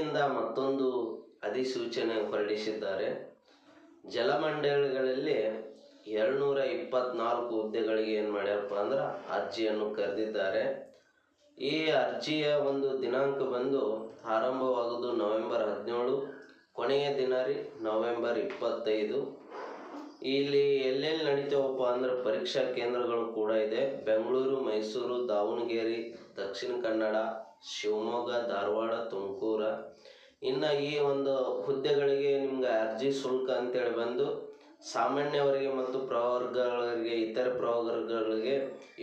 ಕಚೇರಿಯಿಂದ ಮತ್ತೊಂದು ಅಧಿಸೂಚನೆ ಹೊರಡಿಸಿದ್ದಾರೆ. ಜಲಮಂಡಳಿಗಳಲ್ಲಿ 224 ಹುದ್ದೆಗಳಿಗೆ ಏನು ಮಾಡ್ಯಾರಪ್ಪ ಅಂದ್ರೆ ಅರ್ಜಿಯನ್ನು ಕರೆದಿದ್ದಾರೆ. ಈ ಅರ್ಜಿಯ ಒಂದು ದಿನಾಂಕ ಬಂದು ಆರಂಭವಾಗೋದು ನವೆಂಬರ್ 17, ಕೊನೆಯ ದಿನ ನವೆಂಬರ್ 25. ಇಲ್ಲಿ ಎಲ್ಲೆಲ್ಲಿ ನಡೀತಾವಪ್ಪ ಅಂದ್ರೆ ಪರೀಕ್ಷಾ ಕೇಂದ್ರಗಳು ಕೂಡ ಇದೆ. ಬೆಂಗಳೂರು, ಮೈಸೂರು, ದಾವಣಗೆರೆ, ದಕ್ಷಿಣ ಕನ್ನಡ, ಶಿವಮೊಗ್ಗ, ಧಾರವಾಡ, ತುಮಕೂರು. ಇನ್ನು ಈ ಒಂದು ಹುದ್ದೆಗಳಿಗೆ ನಿಮ್ಗೆ ಅರ್ಜಿ ಶುಲ್ಕ ಅಂತೇಳಿ ಬಂದು ಸಾಮಾನ್ಯವರಿಗೆ ಮತ್ತು ಪ್ರವರ್ಗಗಳಿಗೆ, ಇತರೆ ಪ್ರವರ್ಗಗಳಿಗೆ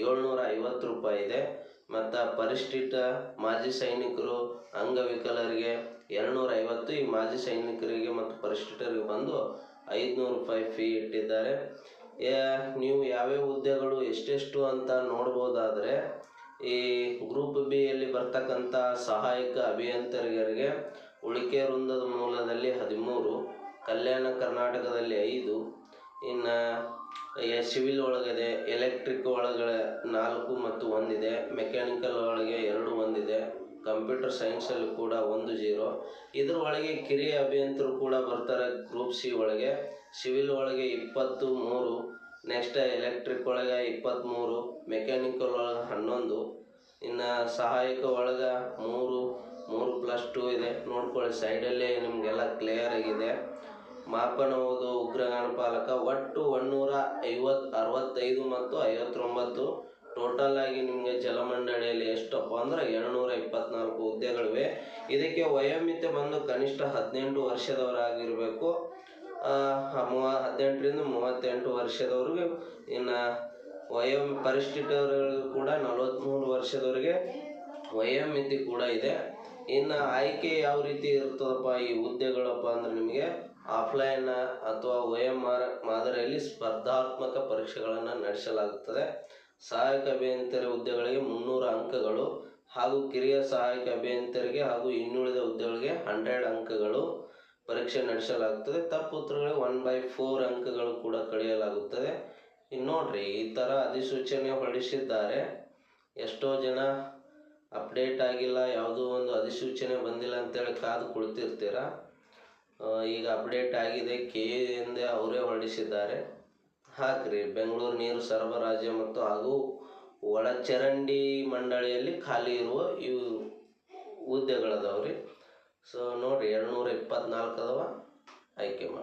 750 ರೂಪಾಯಿ ಇದೆ. ಮತ್ತು ಪರಿಶಿಷ್ಟ ಮಾಜಿ ಸೈನಿಕರು, ಅಂಗವಿಕಲರಿಗೆ 250, ಈ ಮಾಜಿ ಸೈನಿಕರಿಗೆ ಮತ್ತು ಪರಿಶಿಷ್ಟರಿಗೆ ಬಂದು 500 ರೂಪಾಯಿ ಫೀ ಇಟ್ಟಿದ್ದಾರೆ. ನೀವು ಯಾವ್ಯಾವ ಹುದ್ದೆಗಳು ಎಷ್ಟೆಷ್ಟು ಅಂತ ನೋಡ್ಬೋದಾದರೆ, ಈ ಗ್ರೂಪ್ ಬಿ ಯಲ್ಲಿ ಬರ್ತಕ್ಕಂಥ ಸಹಾಯಕ ಅಭಿಯಂತರರಿಗೆ ಉಳಿಕೆ ವೃಂದದ ಮೂಲದಲ್ಲಿ 13, ಕಲ್ಯಾಣ ಕರ್ನಾಟಕದಲ್ಲಿ 5, ಇನ್ನು ಸಿವಿಲ್ ಒಳಗಿದೆ, ಎಲೆಕ್ಟ್ರಿಕ್ ಒಳಗಡೆ 4 ಮತ್ತು 1 ಇದೆ, ಮೆಕ್ಯಾನಿಕಲ್ ಒಳಗೆ 2 1 ಇದೆ, ಕಂಪ್ಯೂಟರ್ ಸೈನ್ಸಲ್ಲಿ ಕೂಡ 1 0. ಇದ್ರ ಒಳಗೆ ಕಿರಿಯ ಅಭಿಯಂತರು ಕೂಡ ಬರ್ತಾರೆ ಗ್ರೂಪ್ ಸಿ ಒಳಗೆ. ಸಿವಿಲ್ ಒಳಗೆ 23, ನೆಕ್ಸ್ಟ್ ಎಲೆಕ್ಟ್ರಿಕ್ ಒಳಗೆ 23, ಮೆಕ್ಯಾನಿಕಲ್ ಒಳಗೆ 11, ಇನ್ನು ಸಹಾಯಕ ಒಳಗೆ 3 3+2 ಇದೆ. ನೋಡ್ಕೊಳ್ಳಿ, ಸೈಡಲ್ಲೇ ನಿಮಗೆಲ್ಲ ಕ್ಲಿಯರ್ ಆಗಿದೆ. ಮಾಪನ ಓದು ಉಗ್ರಗಾಣ ಪಾಲಕ ಒಟ್ಟು 165 ಮತ್ತು 59. ಟೋಟಲ್ ಆಗಿ ನಿಮಗೆ ಜಲಮಂಡಳಿಯಲ್ಲಿ ಎಷ್ಟಪ್ಪ ಅಂದ್ರೆ 224 ಹುದ್ದೆಗಳಿವೆ. ಇದಕ್ಕೆ ವಯೋಮಿತಿ ಬಂದು ಕನಿಷ್ಠ 18 ವರ್ಷದವರಾಗಿರಬೇಕು. 18ರಿಂದ 38 ವರ್ಷದವರೆಗೆ. ಇನ್ನು ಪರಿಶಿಷ್ಟರಿಗೂ ಕೂಡ 43 ವರ್ಷದವರೆಗೆ ವಯೋಮಿತಿ ಕೂಡ ಇದೆ. ಇನ್ನು ಆಯ್ಕೆ ಯಾವ ರೀತಿ ಇರ್ತದಪ್ಪ ಈ ಹುದ್ದೆಗಳಪ್ಪ ಅಂದ್ರೆ ನಿಮಗೆ ಆಫ್ಲೈನ್ ಅಥವಾ ಮಾದರಿಯಲ್ಲಿ ಸ್ಪರ್ಧಾತ್ಮಕ ಪರೀಕ್ಷೆಗಳನ್ನು ನಡೆಸಲಾಗುತ್ತದೆ. ಸಹಾಯಕ ಅಭಿಯಂತರ ಹುದ್ದೆಗಳಿಗೆ 300 ಅಂಕಗಳು ಹಾಗೂ ಕಿರಿಯ ಸಹಾಯಕ ಅಭಿಯಂತರಿಗೆ ಹಾಗೂ ಇನ್ನುಳಿದ ಹುದ್ದೆಗಳಿಗೆ 100 ಅಂಕಗಳು ಪರೀಕ್ಷೆ ನಡೆಸಲಾಗುತ್ತದೆ. ತಪ್ಪು ಉತ್ತರಗಳಿಗೆ 1/4 ಅಂಕಗಳು ಕೂಡ ಕಳೆಯಲಾಗುತ್ತದೆ. ಇನ್ನು ನೋಡ್ರಿ, ಈ ಥರ ಅಧಿಸೂಚನೆ ಹೊರಡಿಸಿದ್ದಾರೆ. ಎಷ್ಟೋ ಜನ ಅಪ್ಡೇಟ್ ಆಗಿಲ್ಲ, ಯಾವುದೋ ಒಂದು ಅಧಿಸೂಚನೆ ಬಂದಿಲ್ಲ ಅಂತೇಳಿ ಕಾದು ಕುಳಿತಿರ್ತೀರ. ಈಗ ಅಪ್ಡೇಟ್ ಆಗಿದೆ, ಕೆಎಯಿಂದ ಅವರೇ ಹೊರಡಿಸಿದ್ದಾರೆ. ಹಾಕ್ರಿ, ಬೆಂಗಳೂರು ನೀರು ಸರಬರಾಜು ಮತ್ತು ಹಾಗೂ ಒಳಚರಂಡಿ ಮಂಡಳಿಯಲ್ಲಿ ಖಾಲಿ ಇರುವ ಇವು ಹುದ್ದೆಗಳದಾವ್ರಿ. ಸೊ ನೋಡಿರಿ, 224 ಅದಾವ, ಆಯ್ಕೆ ಮಾಡಿ.